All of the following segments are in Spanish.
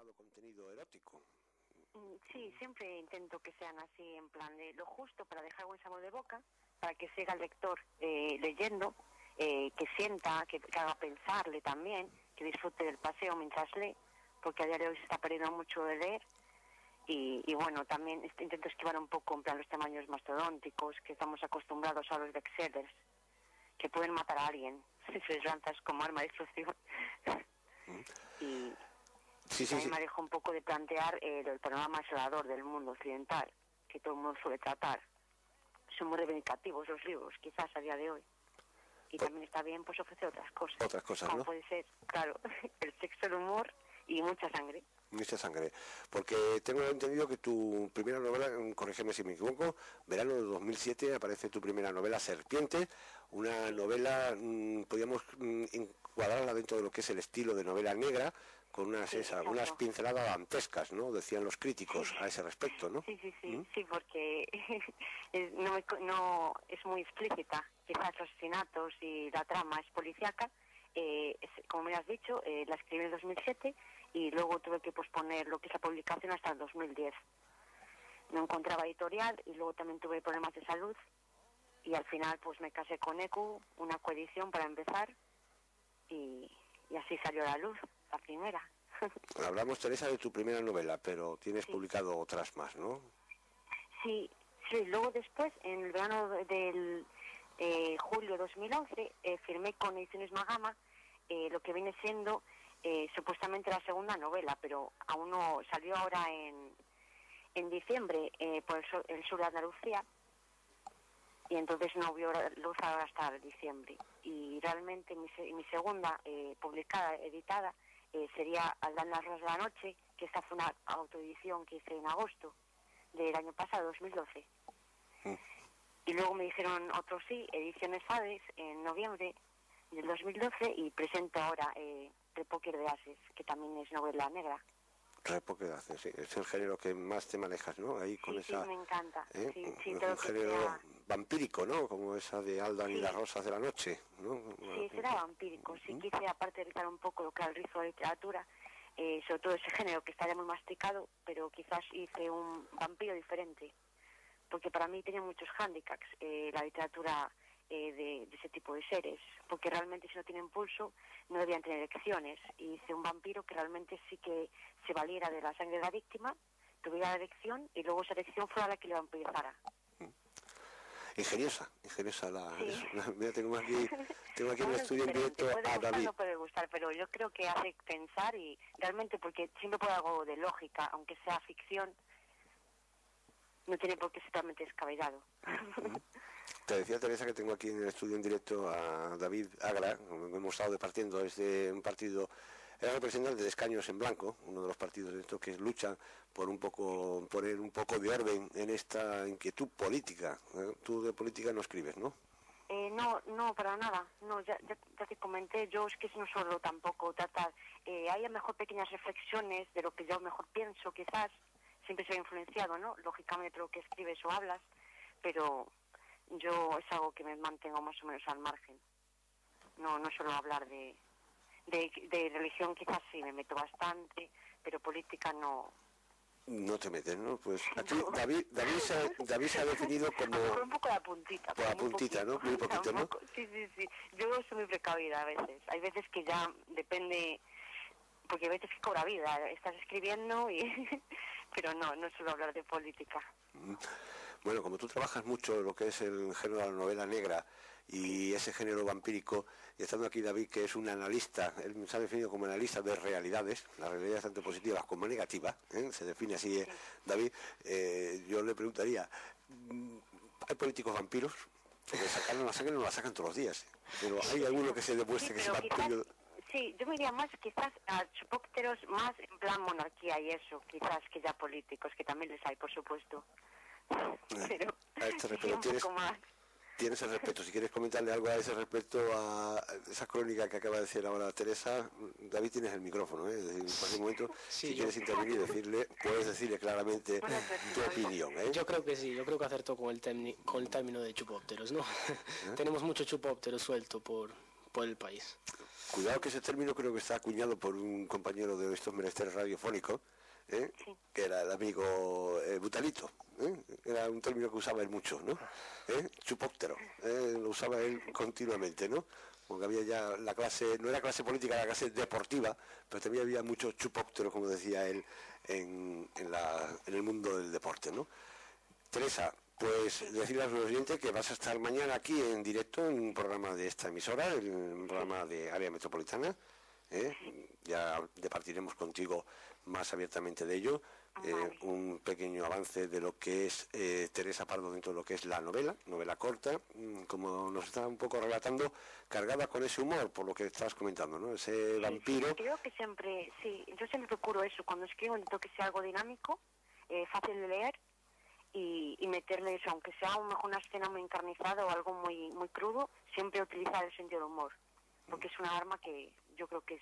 elevado contenido erótico. Sí, siempre intento que sean así, en plan de lo justo para dejar buen sabor de boca, para que siga el lector leyendo, que sienta, que haga pensarle también, que disfrute del paseo mientras lee, porque a día de hoy se está perdiendo mucho de leer. Y bueno, también intento esquivar un poco en plan los tamaños mastodónticos, que estamos acostumbrados a los bestsellers, que pueden matar a alguien si se les lanzas como arma de destrucción. Y también me alejo un poco de plantear el panorama asolador del mundo occidental, que todo el mundo suele tratar. Son muy reivindicativos los libros, quizás a día de hoy. Y también está bien pues ofrecer otras cosas. Otras cosas, como ¿no? puede ser, claro, el sexo, el humor y mucha sangre. Mucha sangre. Porque tengo entendido que tu primera novela, corrígeme si me equivoco, verano de 2007 aparece tu primera novela, Serpiente, una novela, podríamos encuadrarla dentro de lo que es el estilo de novela negra, con unas pinceladas dantescas, ¿no? Decían los críticos a ese respecto, ¿no? Sí, porque no es muy explícita. Quizás los asesinatos y la trama es policíaca. Como me has dicho, la escribí en 2007 y luego tuve que posponer lo que es la publicación hasta el 2010. No encontraba editorial y luego también tuve problemas de salud y al final pues me casé con ECU, una coedición para empezar y así salió a la luz, la primera. Hablamos, Teresa, de tu primera novela, pero tienes publicado otras más, ¿no? Sí, luego después, en el verano del julio 2011, firmé con Ediciones Magama lo que viene siendo supuestamente la segunda novela, pero aún no salió ahora en diciembre por el sur de Andalucía y entonces no vio luz hasta diciembre. Y realmente mi segunda publicada, editada, sería Aldán las Rosas de la Noche, que esta fue una autoedición que hice en agosto del año pasado, 2012. Y luego me dijeron otros sí, Ediciones Hades, en noviembre del 2012, y presento ahora Repóquer de Ases, que también es novela negra. Repóquer de Ases, sí, es el género que más te manejas, ¿no? Ahí con sí, me encanta. Sí, es todo un género vampírico, ¿no? Como esa de Aldán y las Rosas de la Noche, ¿no? Sí, será vampírico. Sí, quise aparte dedicar un poco lo que era el rizo de literatura, sobre todo ese género que está ya muy masticado, pero quizás hice un vampiro diferente, porque para mí tenía muchos hándicaps la literatura de ese tipo de seres, porque realmente si no tienen pulso no debían tener elecciones, y hice un vampiro que realmente sí que se valiera de la sangre de la víctima, tuviera la elección y luego esa elección fuera la que le vampirizara. Ingeniosa mira, tengo aquí en el estudio en directo a David. No puede gustar, pero yo creo que hace pensar, y realmente porque siempre puede algo de lógica, aunque sea ficción, no tiene por qué ser totalmente descabellado. Te decía, Teresa, que tengo aquí en el estudio en directo a David Agra. Hemos estado departiendo desde un partido, era representante de Escaños en Blanco, uno de los partidos de estos que luchan por poner un poco de orden en esta inquietud política. Tú de política no escribes, ¿no? No, para nada. No, ya te comenté, yo es que no solo tampoco tratar. Hay a lo mejor pequeñas reflexiones de lo que yo mejor pienso, quizás. Siempre se ha influenciado, ¿no? Lógicamente lo que escribes o hablas, pero yo es algo que me mantengo más o menos al margen. No suelo hablar de religión, quizás sí me meto bastante, pero política no. No te metes, ¿no? Pues aquí no. David se ha definido como... Por un poco la puntita. Por la puntita, ¿no? Muy poquito, ¿no? Sí. Yo soy muy precavida a veces. Hay veces que ya depende... Porque a veces que cobra vida. Estás escribiendo y... Pero no suelo hablar de política. Bueno, como tú trabajas mucho lo que es el género de la novela negra y ese género vampírico, y estando aquí David, que es un analista, él se ha definido como analista de realidades, las realidades tanto positivas como negativas, se define así, David, yo le preguntaría, ¿hay políticos vampiros? Porque sacarle la sangre no la sacan todos los días, pero ¿hay alguno que se demuestre que es vampiro? Sí, yo me iría más quizás a chupópteros más en plan monarquía y eso, quizás que ya políticos, que también les hay, por supuesto. Pero un poco más. Tienes el respeto. Si quieres comentarle algo a ese respecto, a esa crónica que acaba de decir ahora Teresa, David, tienes el micrófono, en cualquier momento, si quieres intervenir, puedes decirle claramente tu opinión. Yo creo que sí, yo creo que acertó con el término de chupópteros, ¿no? Tenemos mucho chupóptero suelto por por el país. Cuidado que ese término creo que está acuñado por un compañero de estos menesteres radiofónicos, que era el amigo Butalito. Era un término que usaba él mucho, ¿no? Chupóptero, lo usaba él continuamente, ¿no? Porque había ya la clase, no era clase política, era clase deportiva, pero también había mucho chupóptero, como decía él, en el mundo del deporte, ¿no? Teresa, pues decirle a los oyentes que vas a estar mañana aquí en directo en un programa de esta emisora, en un programa de área metropolitana. Ya departiremos contigo más abiertamente de ello. Un pequeño avance de lo que es Teresa Pardo dentro de lo que es la novela corta, como nos está un poco relatando, cargada con ese humor, por lo que estabas comentando, ¿no? Ese vampiro. Sí, creo que siempre, yo siempre procuro eso, cuando escribo intento que sea algo dinámico, fácil de leer, y meterle eso, aunque sea a lo mejor una escena muy encarnizada o algo muy muy crudo, siempre utilizar el sentido del humor, porque es una arma que yo creo que es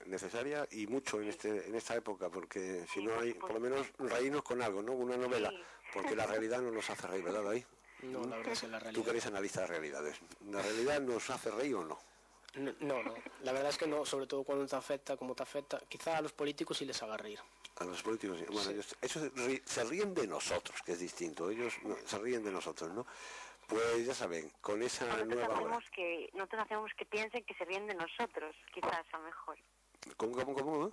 necesaria Y mucho en esta época, porque si no hay, por lo menos reírnos con algo, ¿no? Una novela, porque la realidad no nos hace reír, ¿verdad, David? No, la verdad es que la realidad... Tú que eres analista de realidades, ¿la realidad nos hace reír o no? No, la verdad es que no, sobre todo cuando te afecta como te afecta. Quizá a los políticos sí les haga reír. A los políticos, bueno, sí. Ellos se ríen de nosotros, que es distinto, ellos se ríen de nosotros, ¿no? Pues ya saben, con esa nueva obra. Nosotros hacemos que piensen que se ríen de nosotros, quizás a mejor. ¿Cómo?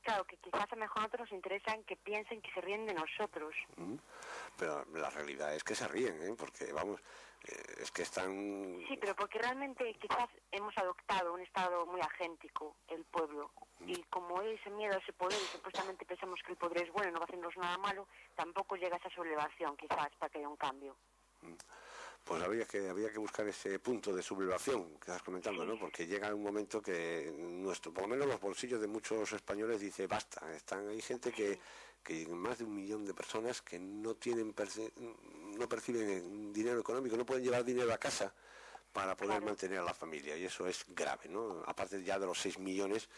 Claro, que quizás a mejor a nosotros nos interesan que piensen que se ríen de nosotros. Pero la realidad es que se ríen, porque vamos, es que están... Sí, pero porque realmente quizás hemos adoptado un estado muy agéntico, el pueblo. Y como hay ese miedo a ese poder, y supuestamente pensamos que el poder es bueno y no va a hacernos nada malo, tampoco llega a esa sublevación quizás para que haya un cambio. Pues habría que buscar ese punto de sublevación que estás comentando, ¿no? Porque llega un momento que por lo menos los bolsillos de muchos españoles dice basta. Hay gente que más de 1 millón de personas que no perciben dinero económico, no pueden llevar dinero a casa para poder mantener a la familia, y eso es grave, ¿no? Aparte ya de los 6 millones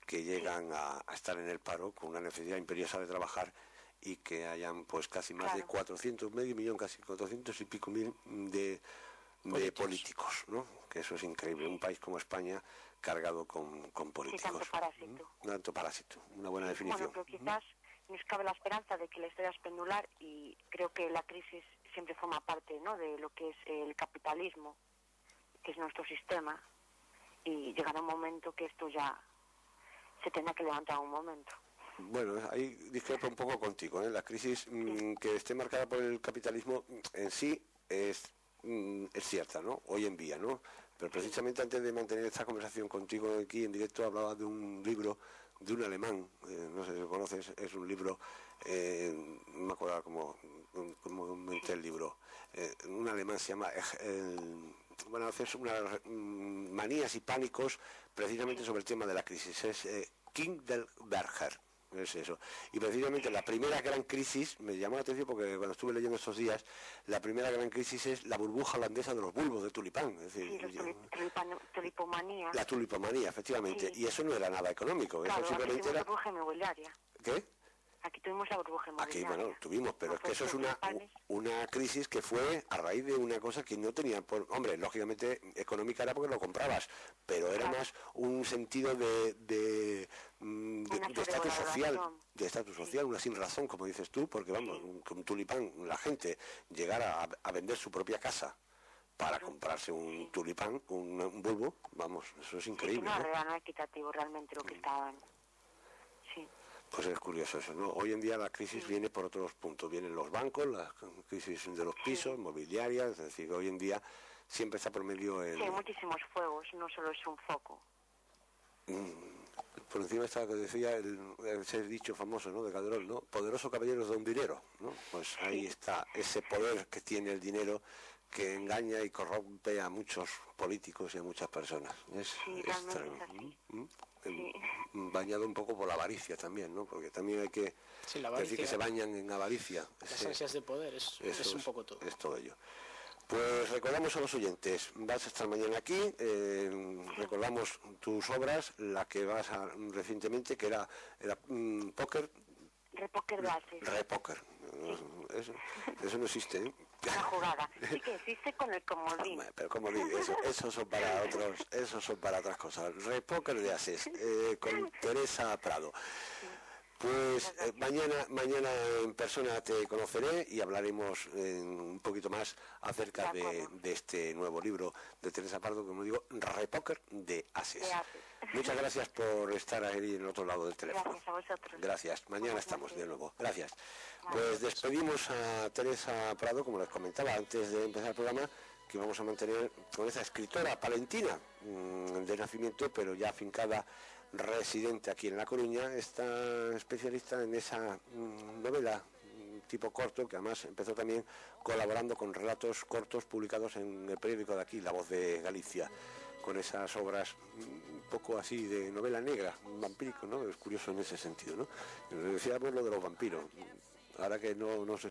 que llegan a estar en el paro con una necesidad imperiosa de trabajar, y que hayan pues casi más de 400, medio millón, casi 400 y pico mil de políticos, ¿no? Que eso es increíble, un país como España cargado con políticos. Sí, tanto parásito, una buena definición. Bueno, pero quizás nos cabe la esperanza de que la historia es pendular, y creo que la crisis siempre forma parte, ¿no?, de lo que es el capitalismo, que es nuestro sistema, y llegará un momento que esto ya se tendrá que levantar un momento. Bueno, ahí discrepo un poco contigo, La crisis que esté marcada por el capitalismo en sí es cierta, ¿no? Hoy en día, ¿no? Pero precisamente antes de mantener esta conversación contigo aquí en directo hablaba de un libro de un alemán, no sé si lo conoces, es un libro, no me acuerdo cómo inventé el libro, un alemán se llama... bueno, haces unas manías y pánicos precisamente sobre el tema de la crisis, es Kindelberger. Es eso. Y precisamente la primera gran crisis, me llamó la atención porque cuando estuve leyendo estos días, la primera gran crisis es la burbuja holandesa de los bulbos de tulipán. Es decir, tulipomanía. La tulipomanía, efectivamente. Sí. Y eso no era nada económico. Claro, eso simplemente era... burbuja inmobiliaria. ¿Qué? Aquí tuvimos la burbuja inmobiliaria. Aquí, bueno, tuvimos, pero es que eso es una crisis que fue a raíz de una cosa que no tenía... hombre, lógicamente económica era porque lo comprabas, pero era más un sentido de estatus social, una sin razón, como dices tú, porque vamos, un tulipán, la gente llegara a vender su propia casa para comprarse un tulipán, un bulbo, vamos, eso es increíble. Sí, no es equitativo realmente lo que estaban. Sí. Pues es curioso eso, ¿no? Hoy en día la crisis viene por otros puntos, vienen los bancos, la crisis de los pisos, mobiliarias, es decir, hoy en día siempre está por medio el... Sí, hay muchísimos fuegos, no solo es un foco. Por encima está lo que decía ese dicho famoso, ¿no?, de Calderón, ¿no? Poderoso caballero de un dinero, ¿no? Pues ahí está ese poder que tiene el dinero, que engaña y corrompe a muchos políticos y a muchas personas. Es bañado un poco por la avaricia también, ¿no? Porque también hay que decir que se bañan en avaricia. Las ansias de poder, es un poco todo. Es todo ello. Pues recordamos a los oyentes, vas a estar mañana aquí, recordamos tus obras, la que vas a recientemente, que era póker. Repóker Bases. Repóker. Eso no existe, ¿eh? una jugada. Sí que existe con el comodín. Pero comodín, esos son para otros, esos son para otras cosas. Repóker de Ases, con Teresa Prado. Pues mañana en persona te conoceré y hablaremos un poquito más acerca de este nuevo libro de Teresa Prado, como digo, Repóker de Ases. Muchas gracias por estar ahí en el otro lado del teléfono. Gracias a vosotros. Gracias. Mañana estamos de nuevo. Gracias. Pues despedimos a Teresa Prado, como les comentaba antes de empezar el programa, que vamos a mantener con esa escritora palentina de nacimiento, pero ya afincada, residente aquí en La Coruña, está especialista en esa novela tipo corto, que además empezó también colaborando con relatos cortos publicados en el periódico de aquí, La Voz de Galicia, con esas obras un poco así de novela negra, vampírico, ¿no? Es curioso en ese sentido, ¿no? Decíamos lo de los vampiros. Ahora que no se